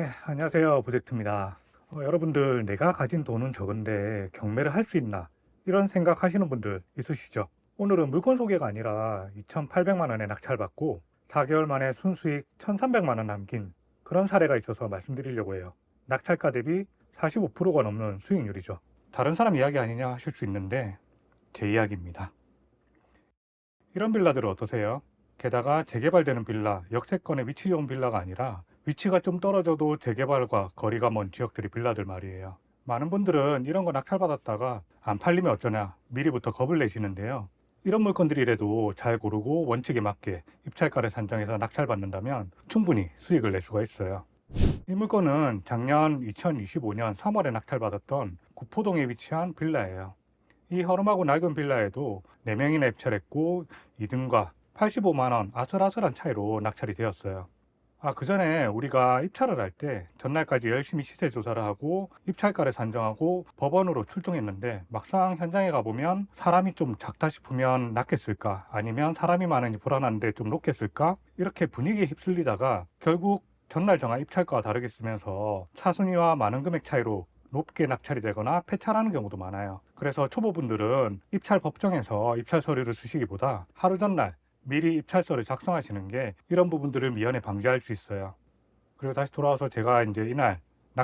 안녕하세요. 부젝트입니다. 여러분들 내가 가진 돈은 적은데 경매를 할 수 있나? 이런 생각 하시는 분들 있으시죠? 오늘은 물건 소개가 아니라 2,800만 원에 낙찰받고 4개월 만에 순수익 1,300만 원 남긴 그런 사례가 있어서 말씀드리려고 해요. 낙찰가 대비 45%가 넘는 수익률이죠. 다른 사람 이야기 아니냐 하실 수 있는데 제 이야기입니다. 이런 빌라들은 어떠세요? 게다가 재개발되는 빌라, 역세권에 위치 좋은 빌라가 아니라 위치가 좀 떨어져도 재개발과 거리가 먼 지역들이 빌라들 말이에요. 많은 분들은 이런 거 낙찰받았다가 안 팔리면 어쩌냐 미리부터 겁을 내시는데요. 이런 물건들이라도 잘 고르고 원칙에 맞게 입찰가를 산정해서 낙찰받는다면 충분히 수익을 낼 수가 있어요. 이 물건은 작년 2025년 3월에 낙찰받았던 구포동에 위치한 빌라예요. 이 허름하고 낡은 빌라에도 4명이나 입찰했고 2등과 85만원 아슬아슬한 차이로 낙찰이 되었어요. 그 전에 우리가 입찰을 할 때 전날까지 열심히 시세 조사를 하고 입찰가를 산정하고 법원으로 출동했는데 막상 현장에 가보면 사람이 좀 작다 싶으면 낮겠을까 아니면 사람이 많으니 불안한데 좀 높겠을까 이렇게 분위기에 휩쓸리다가 결국 전날 정한 입찰가와 다르게 쓰면서 차순위와 많은 금액 차이로 높게 낙찰이 되거나 폐차라는 경우도 많아요. 그래서 초보분들은 입찰 법정에서 입찰 서류를 쓰시기보다 하루 전날 미리 입찰서를 작성하시는 게 이런 부분들을 미연에 방지할 수 있어요. 그리고 다시 돌아와서 제가 이제 이날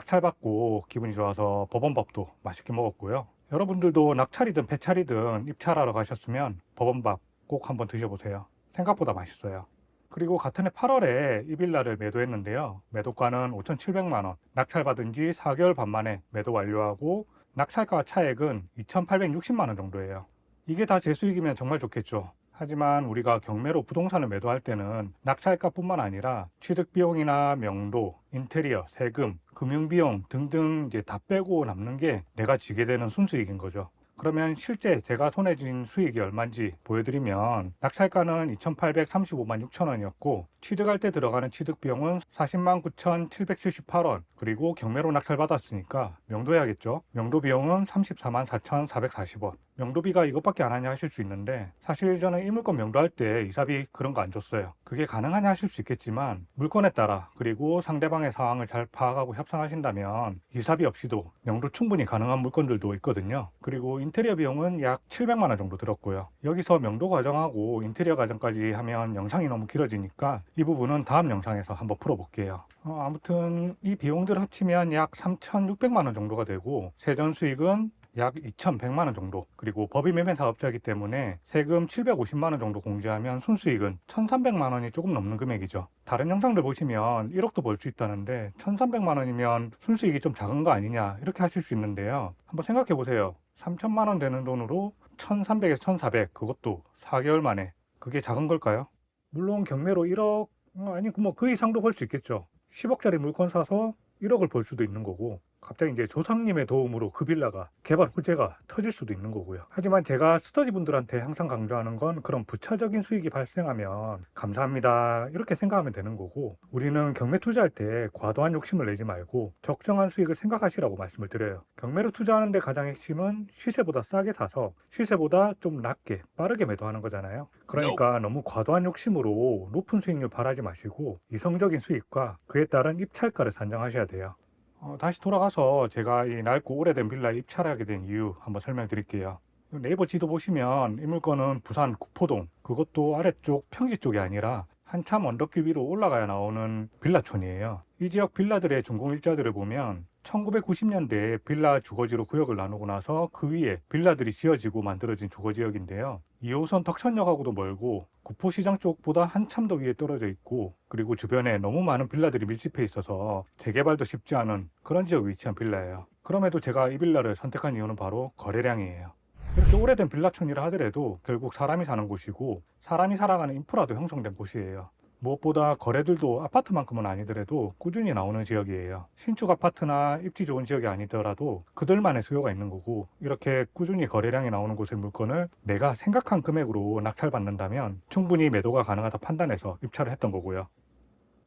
낙찰받고 기분이 좋아서 법원밥도 맛있게 먹었고요. 여러분들도 낙찰이든 폐찰이든 입찰하러 가셨으면 법원밥 꼭 한번 드셔보세요. 생각보다 맛있어요. 그리고 같은 해 8월에 이 빌라를 매도했는데요. 매도가는 5,700만 원, 낙찰받은 지 4개월 반 만에 매도 완료하고 낙찰가 차액은 2,860만 원 정도예요. 이게 다 제 수익이면 정말 좋겠죠. 하지만 우리가 경매로 부동산을 매도할 때는 낙찰가뿐만 아니라 취득비용이나 명도, 인테리어, 세금, 금융비용 등등 이제 다 빼고 남는 게 내가 지게 되는 순수익인 거죠. 그러면 실제 제가 손에 쥔 수익이 얼마인지 보여드리면 낙찰가는 2,835만 6천 원이었고 취득할 때 들어가는 취득비용은 40만 9,778원 그리고 경매로 낙찰받았으니까 명도해야겠죠. 명도 비용은 34만 4,440원. 명도비가 이것밖에 안 하냐 하실 수 있는데 사실 저는 이 물건 명도할 때 이사비 그런 거 안 줬어요. 그게 가능하냐 하실 수 있겠지만 물건에 따라 그리고 상대방의 상황을 잘 파악하고 협상하신다면 이사비 없이도 명도 충분히 가능한 물건들도 있거든요. 그리고 인테리어 비용은 약 700만 원 정도 들었고요. 여기서 명도 과정하고 인테리어 과정까지 하면 영상이 너무 길어지니까 이 부분은 다음 영상에서 한번 풀어볼게요. 아무튼 이 비용들 합치면 약 3,600만 원 정도가 되고 세전 수익은 약 2,100만 원 정도, 그리고 법인 매매 사업자이기 때문에 세금 750만 원 정도 공제하면 순수익은 1,300만 원이 조금 넘는 금액이죠. 다른 영상들 보시면 1억도 벌 수 있다는데 1,300만 원이면 순수익이 좀 작은 거 아니냐 이렇게 하실 수 있는데요. 한번 생각해 보세요. 3천만 원 되는 돈으로 1,300에서 1,400, 그것도 4개월 만에. 그게 작은 걸까요? 물론 경매로 1억 아니 뭐 그 이상도 벌 수 있겠죠. 10억짜리 물건 사서 1억을 벌 수도 있는 거고 갑자기 이제 조상님의 도움으로 그 빌라가 개발 호재가 터질 수도 있는 거고요. 하지만 제가 스터디 분들한테 항상 강조하는 건 그런 부차적인 수익이 발생하면 감사합니다 이렇게 생각하면 되는 거고 우리는 경매 투자할 때 과도한 욕심을 내지 말고 적정한 수익을 생각하시라고 말씀을 드려요. 경매로 투자하는데 가장 핵심은 시세보다 싸게 사서 시세보다 좀 낮게 빠르게 매도하는 거잖아요. 그러니까 너무 과도한 욕심으로 높은 수익률 바라지 마시고 이성적인 수익과 그에 따른 입찰가를 산정하셔야 돼요. 다시 돌아가서 제가 이 낡고 오래된 빌라에 입찰하게 된 이유 한번 설명드릴게요. 네이버 지도 보시면 이 물건은 부산 구포동, 그것도 아래쪽 평지 쪽이 아니라 한참 언덕길 위로 올라가야 나오는 빌라촌이에요. 이 지역 빌라들의 준공일자들을 보면 1990년대에 빌라 주거지로 구역을 나누고 나서 그 위에 빌라들이 지어지고 만들어진 주거지역인데요. 2호선 덕천역하고도 멀고 구포시장 쪽보다 한참 더 위에 떨어져 있고 그리고 주변에 너무 많은 빌라들이 밀집해 있어서 재개발도 쉽지 않은 그런 지역에 위치한 빌라예요. 그럼에도 제가 이 빌라를 선택한 이유는 바로 거래량이에요. 이렇게 오래된 빌라촌이라 하더라도 결국 사람이 사는 곳이고 사람이 살아가는 인프라도 형성된 곳이에요. 무엇보다 거래들도 아파트만큼은 아니더라도 꾸준히 나오는 지역이에요. 신축 아파트나 입지 좋은 지역이 아니더라도 그들만의 수요가 있는 거고 이렇게 꾸준히 거래량이 나오는 곳의 물건을 내가 생각한 금액으로 낙찰받는다면 충분히 매도가 가능하다 판단해서 입찰을 했던 거고요.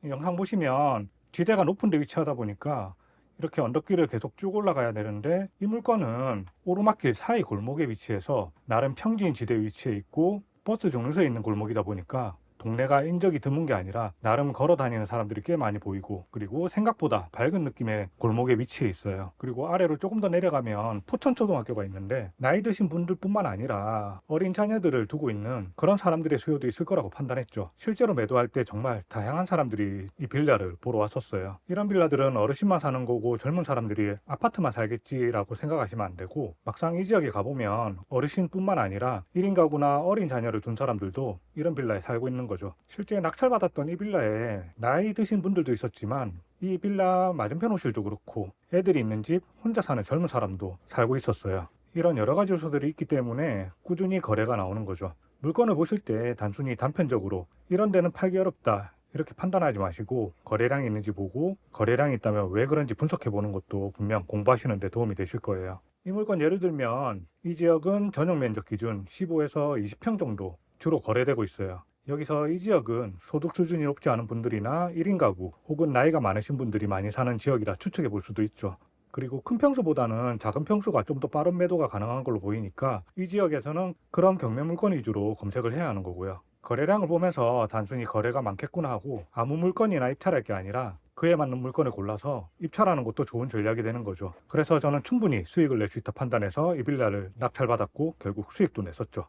이 영상 보시면 지대가 높은 데 위치하다 보니까 이렇게 언덕길을 계속 쭉 올라가야 되는데 이 물건은 오르막길 사이 골목에 위치해서 나름 평지인 지대에 위치해 있고 버스 정류소에 있는 골목이다 보니까 동네가 인적이 드문 게 아니라 나름 걸어 다니는 사람들이 꽤 많이 보이고, 그리고 생각보다 밝은 느낌의 골목에 위치해 있어요. 그리고 아래로 조금 더 내려가면 포천초등학교가 있는데 나이 드신 분들뿐만 아니라 어린 자녀들을 두고 있는 그런 사람들의 수요도 있을 거라고 판단했죠. 실제로 매도할 때 정말 다양한 사람들이 이 빌라를 보러 왔었어요. 이런 빌라들은 어르신만 사는 거고 젊은 사람들이 아파트만 살겠지라고 생각하시면 안 되고, 막상 이 지역에 가보면 어르신뿐만 아니라 1인 가구나 어린 자녀를 둔 사람들도 이런 빌라에 살고 있는 거죠. 실제 낙찰받았던 이 빌라에 나이 드신 분들도 있었지만 이 빌라 맞은편 호실도 그렇고 애들이 있는 집 혼자 사는 젊은 사람도 살고 있었어요. 이런 여러 가지 요소들이 있기 때문에 꾸준히 거래가 나오는 거죠. 물건을 보실 때 단순히 단편적으로 이런 데는 팔기 어렵다 이렇게 판단하지 마시고, 거래량이 있는지 보고 거래량이 있다면 왜 그런지 분석해 보는 것도 분명 공부하시는 데 도움이 되실 거예요. 이 물건 예를 들면 이 지역은 전용 면적 기준 15에서 20평 정도 주로 거래되고 있어요. 여기서 이 지역은 소득 수준이 높지 않은 분들이나 1인 가구 혹은 나이가 많으신 분들이 많이 사는 지역이라 추측해 볼 수도 있죠. 그리고 큰 평수보다는 작은 평수가 좀 더 빠른 매도가 가능한 걸로 보이니까 이 지역에서는 그런 경매 물건 위주로 검색을 해야 하는 거고요. 거래량을 보면서 단순히 거래가 많겠구나 하고 아무 물건이나 입찰할 게 아니라 그에 맞는 물건을 골라서 입찰하는 것도 좋은 전략이 되는 거죠. 그래서 저는 충분히 수익을 낼 수 있다 판단해서 이 빌라를 낙찰받았고 결국 수익도 냈었죠.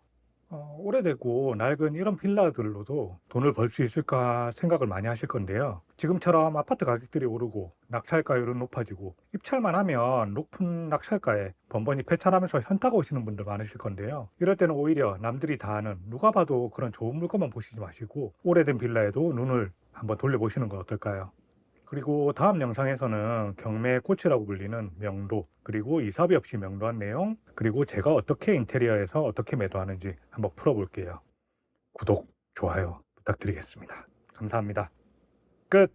오래되고 낡은 이런 빌라들로도 돈을 벌 수 있을까 생각을 많이 하실 건데요. 지금처럼 아파트 가격들이 오르고 낙찰가율은 높아지고 입찰만 하면 높은 낙찰가에 번번이 폐찰하면서 현타가 오시는 분들 많으실 건데요. 이럴 때는 오히려 남들이 다 아는 누가 봐도 그런 좋은 물건만 보시지 마시고 오래된 빌라에도 눈을 한번 돌려보시는 건 어떨까요? 그리고 다음 영상에서는 경매의 꽃이라고 불리는 명도, 그리고 이사비 없이 명도한 내용, 그리고 제가 어떻게 인테리어에서 어떻게 매도하는지 한번 풀어볼게요. 구독, 좋아요 부탁드리겠습니다. 감사합니다. 끝!